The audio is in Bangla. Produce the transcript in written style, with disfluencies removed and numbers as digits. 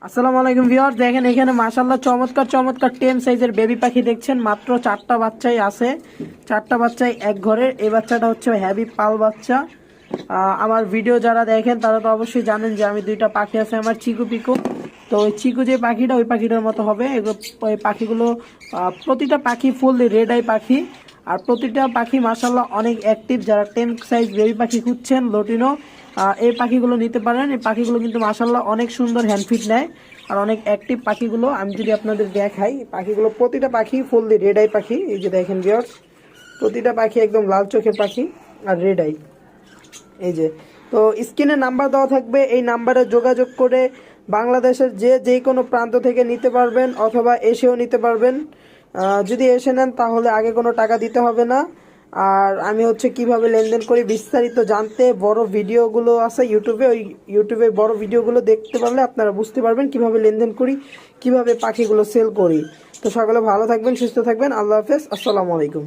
আসসালামু আলাইকুম ভিউয়ার্স, দেখেন এখানে মাশাআল্লাহ চমৎকার চমৎকার টেম সাইজের বেবি পাখি দেখছেন। মাত্র 4টা বাচ্চাই আছে, 4টা বাচ্চাই এক ঘরের। এই বাচ্চাটা হচ্ছে হেভি পাল বাচ্চা। আমার ভিডিও যারা দেখেন তারা তো অবশ্যই জানেন যে আমি 2টা পাখি আছে আমার, চিকু পিকু। তো ওই চিকু যে পাখিটা ওই পাখিটার মতো হবে। ওই পাখিগুলো প্রতিটা পাখি ফুললি রেড আই পাখি, আর প্রতিটা পাখি মাশাআল্লাহ অনেক অ্যাক্টিভ। যারা 10 সাইজ বেবি পাখি খুঁজছেন লটিনো, এই পাখিগুলো নিতে পারেন। এই পাখিগুলো কিন্তু মাশাআল্লাহ অনেক সুন্দর হ্যান্ডফিট নেয় আর অনেক অ্যাক্টিভ পাখিগুলো। আমি যদি আপনাদের দেখাই পাখিগুলো, প্রতিটা পাখি ফুললি রেড আই পাখি। এই যে দেখেন ভিউয়ার্স, প্রতিটা পাখি একদম লাল চোখের পাখি আর রেড আই। এই যে, তো স্ক্রিনে নাম্বার দেওয়া থাকবে, এই নাম্বারে যোগাযোগ করে বাংলাদেশের যে কোনো প্রান্ত থেকে নিতে পারবেন অথবা এসেও নিতে পারবেন। যদি এসে নেন তাহলে আগে কোনো টাকা দিতে হবে না। আর আমি হচ্ছে কিভাবে লেনদেন করি বিস্তারিত জানতে বড় ভিডিওগুলো আছে ইউটিউবে, ওই ইউটিউবে বড় ভিডিওগুলো দেখতে পারলে আপনারা বুঝতে পারবেন কিভাবে লেনদেন করি, কিভাবে পাখিগুলো সেল করি। তো সকলে ভালো থাকবেন, সুস্থ থাকবেন। আল্লাহ হাফেজ, আসসালামু আলাইকুম।